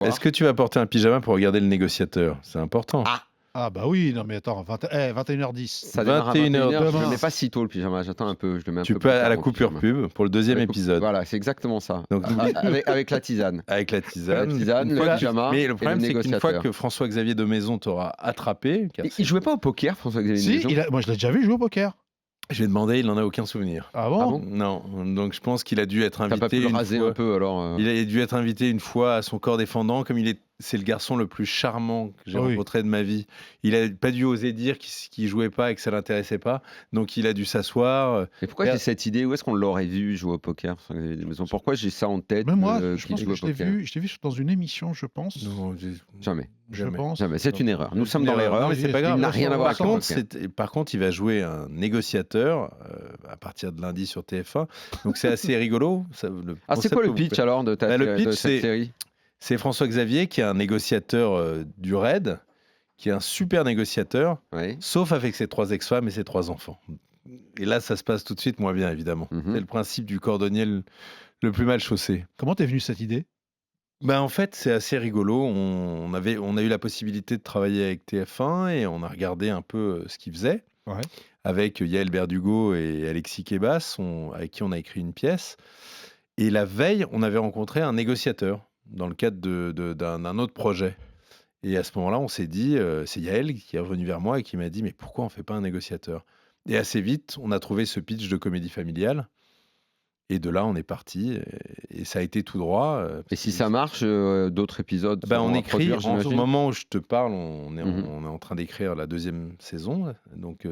Est-ce que tu vas porter un pyjama pour regarder Le Négociateur? C'est important. Ah bah oui, non mais attends, 21h10. Ça démarre à 21h. Je le Demain. mets pas si tôt le pyjama, j'attends un peu. Je le mets un Tu peu peux plus à tard la au coupure pyjama. pub pour le deuxième épisode. Voilà, c'est exactement ça. Donc, n'oublie- Avec la tisane. Avec la La tisane. tisane, Une le fois que- pyjama Mais et le le problème, c'est qu'une fois négociateur. que François-Xavier de Maison t'aura attrapé, car Il jouait pas au poker, François-Xavier Si, Maison moi je l'ai déjà vu jouer au poker. je vais demander, il n'en a aucun souvenir. Ah bon, Ah bon Non, donc je pense qu'il a dû être T'as pas invité pu le une raser fois. un peu alors Il a dû être invité une fois à son corps défendant, comme c'est le garçon le plus charmant que j'ai Ah oui. rencontré de ma vie. Il a pas dû oser dire qu'il jouait pas et que ça l'intéressait pas, donc il a dû s'asseoir. Mais pourquoi j'ai cette idée? Où est-ce qu'on l'aurait vu jouer au poker, François-Xavier Maison? Pourquoi j'ai ça en tête Même moi, je qu'il pense joue que au je l'ai poker vu dans une émission, je pense. Non, Jamais. Je jamais. pense. Jamais. C'est Non. une erreur. Nous sommes dans l'erreur. Non, mais c'est pas Il grave. n'a rien à voir Par avec le contre, poker. par contre, il va jouer un négociateur à partir de lundi sur TF1. Donc c'est assez rigolo. C'est concept quoi le vous pitch plaît. alors de Le pitch, de cette série? C'est François-Xavier qui est un négociateur du RAID, qui est un super négociateur, Oui. sauf avec ses 3 ex-femmes et ses 3 enfants. Et là, ça se passe tout de suite moins bien, évidemment. Mhm. C'est le principe du cordonnier le plus mal chaussé. Comment t'es venu cette idée? En fait, c'est assez rigolo. On a eu la possibilité de travailler avec TF1 et on a regardé un peu ce qu'ils faisaient. Ouais. Avec Yael Berdugo et Alexis Kebas, avec qui on a écrit une pièce. Et la veille, on avait rencontré un négociateur dans le cadre d'un autre projet. Et à ce moment-là, on s'est dit, c'est Yael qui est revenu vers moi et qui m'a dit, mais pourquoi on ne fait pas un négociateur? Et assez vite, on a trouvé ce pitch de comédie familiale. Et de là, on est parti. Et ça a été tout droit. Et si ça marche, d'autres épisodes On seront à écrit, produire, au j'imagine. moment où je te parle, on est Mhm. en train d'écrire la 2e saison. Donc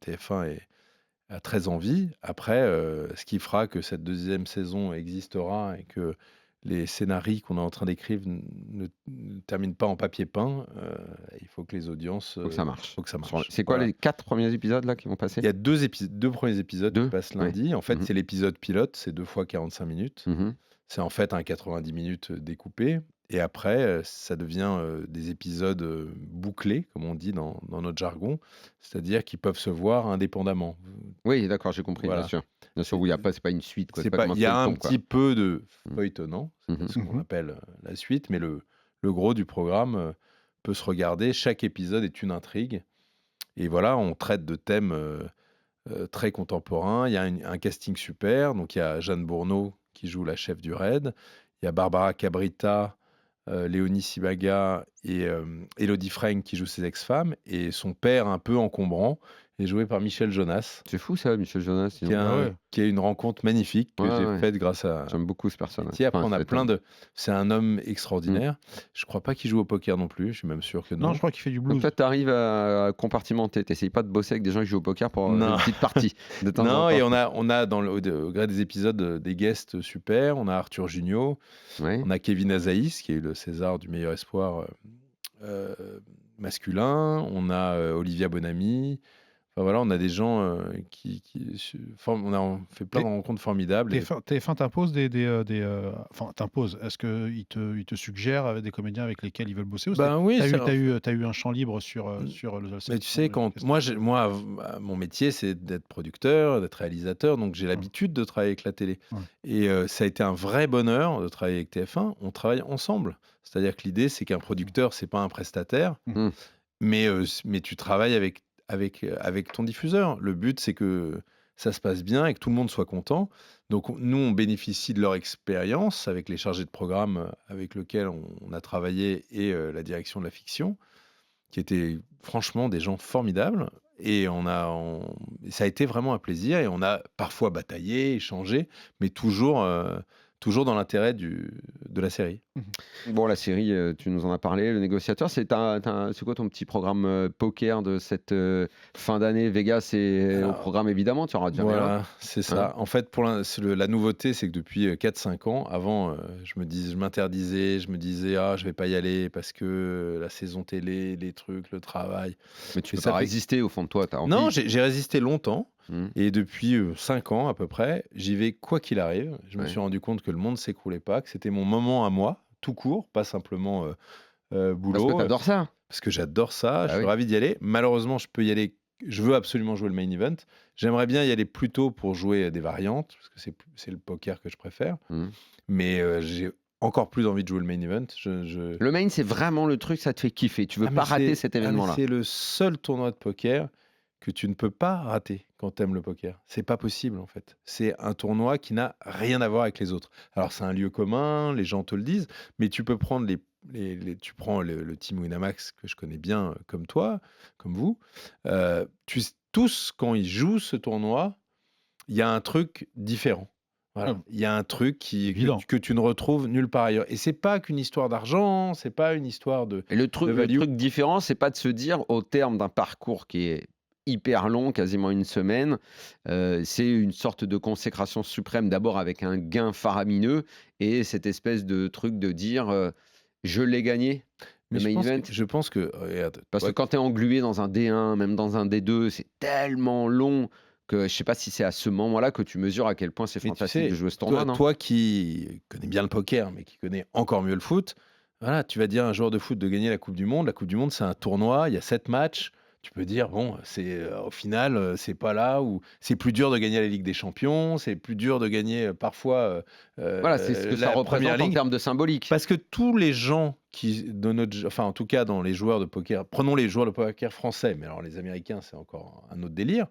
TF1 a très envie. Après, ce qui fera que cette 2e saison existera et que les scénarios qu'on est en train d'écrire ne terminent pas en papier peint, il faut que les audiences... Faut que ça marche. faut que ça marche. C'est quoi Voilà. les 4 premiers épisodes là qui vont passer? Il y a deux premiers épisodes Deux qui passent Ouais. lundi. En fait, Mhm. c'est l'épisode pilote, c'est 2 fois 45 minutes. Mhm. C'est en fait un 90 minutes découpé. Et après, ça devient des épisodes bouclés, comme on dit dans notre jargon, c'est-à-dire qu'ils peuvent se voir indépendamment. Oui, d'accord, j'ai compris, Voilà. bien sûr. Bien sûr, oui, après, c'est pas une suite. Quoi. C'est pas pas, comme un il y a un feuilleton, quoi. petit peu de Mhm. feuilletonnant, Mhm. ce qu'on Mhm. appelle la suite, mais le gros du programme peut se regarder. Chaque épisode est une intrigue. Et voilà, on traite de thèmes très contemporains. Il y a un casting super. Donc, il y a Jeanne Bourneau qui joue la chef du RAID. Il y a Barbara Cabrita, Léonie Sibaga et Élodie Freyne qui jouent ses ex-femmes. Et son père, un peu encombrant, est joué par Michel Jonas, C'est fou ça, Michel Jonas. dis qui donc. est, qui est une rencontre magnifique que Ouais, j'ai ouais. faite grâce à J'aime beaucoup ce personnage. Métier. Après, Enfin, on a cet plein homme. de... C'est un homme extraordinaire. Je crois pas qu'il joue au poker non plus. Je suis même sûr que non. Non, je crois qu'il fait du Donc blues. toi, tu arrives à compartimenter. Tu n'essayes pas de bosser avec des gens qui jouent au poker pour Non. une petite partie. De temps en Non, temps. et on a au gré des épisodes des guests super. On a Arthur Junio, Ouais. on a Kevin Azaïs, qui est le César du meilleur espoir masculin. On a Olivia Bonamy. Enfin voilà, on a des gens on a fait plein de rencontres formidables. TF1 t'impose enfin, t'impose. Est-ce qu'ils te suggèrent des comédiens avec lesquels ils veulent bosser ou Oui, t'as eu un champ libre sur le mais tu sais, moi, mon métier, c'est d'être producteur, d'être réalisateur, donc j'ai l'habitude de travailler avec la télé. Ouais. Et ça a été un vrai bonheur de travailler avec TF1. On travaille ensemble. C'est-à-dire que l'idée, c'est qu'un producteur, c'est pas un prestataire, Mhm. mais tu travailles avec ton diffuseur. Le but, c'est que ça se passe bien et que tout le monde soit content. Donc, nous, on bénéficie de leur expérience avec les chargés de programme avec lesquels on a travaillé et la direction de la fiction, qui étaient franchement des gens formidables. Et ça a été vraiment un plaisir. Et on a parfois bataillé, échangé, mais toujours dans l'intérêt de la série. Bon, la série, tu nous en as parlé. Le négociateur, c'est quoi ton petit programme poker de cette fin d'année? Vegas est au programme, évidemment. Tu auras déjà Voilà, c'est ça. En fait, la nouveauté, c'est que depuis 4-5 ans, avant, je m'interdisais, je me disais, je vais pas y aller parce que la saison télé, les trucs, le travail. Mais tu Et peux ça pas fait- résister au fond de toi. T'as envie. Non, j'ai résisté longtemps. Mhm. Et depuis 5 ans à peu près, j'y vais quoi qu'il arrive. Je me Ouais. suis rendu compte que le monde s'écroulait pas, que c'était mon moment à moi, tout court, pas simplement boulot. Parce que t'adores ça. Parce que j'adore ça, je suis oui. ravi d'y aller. Malheureusement, je peux y aller. Je veux absolument jouer le main event. J'aimerais bien y aller plus tôt pour jouer des variantes, parce que c'est le poker que je préfère. Mhm. Mais j'ai encore plus envie de jouer le main event. Le main, c'est vraiment le truc, ça te fait kiffer. Tu veux Ah, mais pas rater c'est cet ah, mais événement-là. c'est le seul tournoi de poker que tu ne peux pas rater quand tu aimes le poker. C'est pas possible en fait. C'est un tournoi qui n'a rien à voir avec les autres. Alors c'est un lieu commun, les gens te le disent, mais tu peux prendre tu prends le team Winamax que je connais bien comme toi, comme vous. Tous quand ils jouent ce tournoi, il y a un truc différent. Voilà. Ouais, Il y a un truc évident. que tu ne retrouves nulle part ailleurs. Et c'est pas qu'une histoire d'argent, c'est pas une histoire de Et le truc value. différent, c'est pas de se dire, au terme d'un parcours qui est hyper long, quasiment une semaine, c'est une sorte de consécration suprême, d'abord avec un gain faramineux, et cette espèce de truc de dire, je l'ai gagné, Mais le main event. je pense que, regarde, Parce que toi, quand tu es englué dans un D1, même dans un D2, c'est tellement long que je sais pas si c'est à ce moment-là que tu mesures à quel point c'est mais tu fantastique sais, de jouer ce tournoi, non? toi qui connais bien le poker, mais qui connais encore mieux le foot, voilà, tu vas dire à un joueur de foot de gagner la Coupe du Monde. La Coupe du Monde, c'est un tournoi, il y a 7 matchs. Tu peux dire, bon, au final, c'est pas là où c'est plus dur de gagner la Ligue des Champions, c'est plus dur de gagner parfois Voilà, c'est ce que ça la Première représente en Ligue. termes de symbolique. Parce que tous les gens enfin en tout cas dans les joueurs de poker, prenons les joueurs de poker français, mais alors les Américains, c'est encore un autre délire.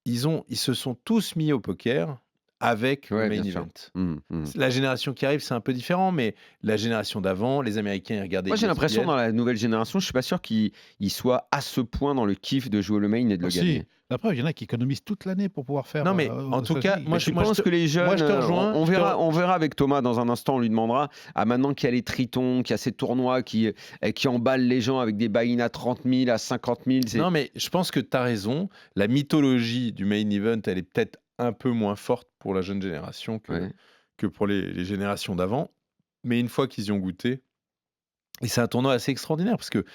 Ils se sont tous mis au poker avec le Ouais, main bien sûr. event. La génération qui arrive, c'est un peu différent, mais la génération d'avant, les Américains, ils regardaient Moi, j'ai l'impression, ESPN. dans la nouvelle génération, je suis pas sûr qu'ils soient à ce point dans le kiff de jouer le main et de Ah, le si. gagner. La preuve, il y en a qui économisent toute l'année pour pouvoir faire. Non, mais en aux tout cas, États-Unis. moi, Tu je penses te- que les jeunes, moi, je te rejoins. on verra avec Thomas dans un instant, on lui demandera, maintenant qu'il y a les tritons, qu'il y a ces tournois qui emballent les gens avec des buy-in à 30 000, à 50 000, Non, mais je pense que tu as raison. La mythologie du main event, elle est peut-être un peu moins forte pour la jeune génération Ouais. que pour les générations d'avant. Mais une fois qu'ils y ont goûté, et c'est un tournoi assez extraordinaire parce que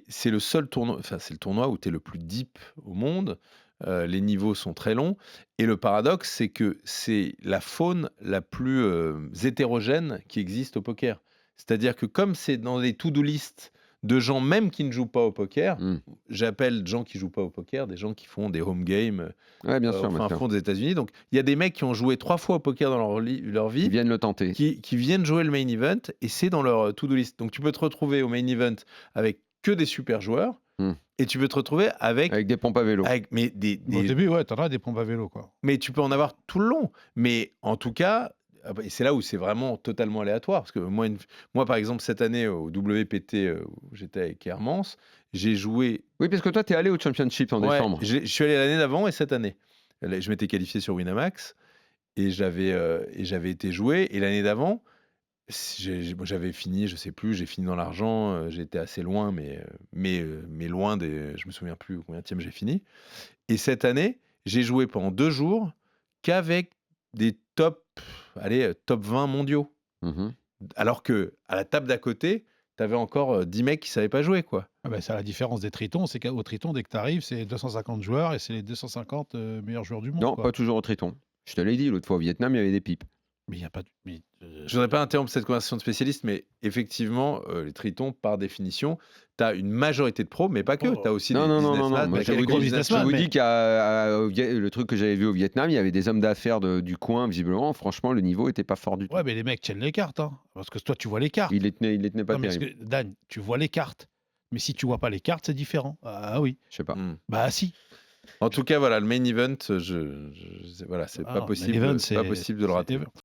c'est le seul tournoi, enfin, c'est le tournoi où tu es le plus deep au monde. Les niveaux sont très longs. Et le paradoxe, c'est que c'est la faune la plus hétérogène qui existe au poker. C'est-à-dire que comme c'est dans les to-do list de gens même qui ne jouent pas au poker, Mm. j'appelle gens qui jouent pas au poker des gens qui font des home games Ouais, bien au sûr, fin bien sûr. fond des États-Unis. Donc il y a des mecs qui ont joué 3 fois au poker dans leur Ils vie, viennent le tenter. qui viennent jouer le main event et c'est dans leur to-do list. Donc tu peux te retrouver au main event avec que des super joueurs Hmm. et tu peux te retrouver avec, Avec des pompes à vélo. mais Au début, ouais, t'en as des pompes à vélo, quoi. mais tu peux en avoir tout le long. Mais en tout cas, et c'est là où c'est vraiment totalement aléatoire. Parce que moi par exemple, cette année au WPT où j'étais avec Hermance, j'ai joué. Oui, parce que toi, tu es allé au Championship en Ouais, décembre. je suis allé l'année d'avant et cette année. Je m'étais qualifié sur Winamax et j'avais été joué. Et l'année d'avant, moi, j'avais fini, je sais plus, j'ai fini dans l'argent, j'étais assez loin, mais loin des. Je me souviens plus combienième j'ai fini. Et cette année, j'ai joué pendant 2 jours qu'avec des top 20 mondiaux. Mhm. Alors que à la table d'à côté, tu avais encore 10 mecs qui savaient pas jouer, quoi. Ah ben, c'est la différence des tritons, c'est qu'au triton, dès que tu arrives, c'est 250 joueurs et c'est les 250 meilleurs joueurs du monde. Non, quoi. pas toujours au Triton. Je te l'ai dit, l'autre fois au Vietnam, il y avait des pipes. Mais il n'y a pas de. Je voudrais pas interrompre cette conversation de spécialistes, mais effectivement, les tritons, par définition, tu as une majorité de pros, mais pas que. Oh. Tu as aussi Non, des non, non, non, businessmen, non. Moi, t'as je des vous quelques gros dis, businessmen, je vous mais- dis le truc que j'avais vu au Vietnam, il y avait des hommes d'affaires du coin, visiblement. Franchement, le niveau était pas fort du tout. Ouais, mais les mecs tiennent les cartes, hein. Parce que toi, tu vois les cartes. Il les tenait pas Non, mais parce terrible. que, Dan, tu vois les cartes. Mais si tu vois pas les cartes, c'est différent. Ah oui. Je sais pas. Bah si. En tout cas, voilà, le main event, voilà, c'est Ah pas non, possible, main event, c'est pas possible de le rater. c'est-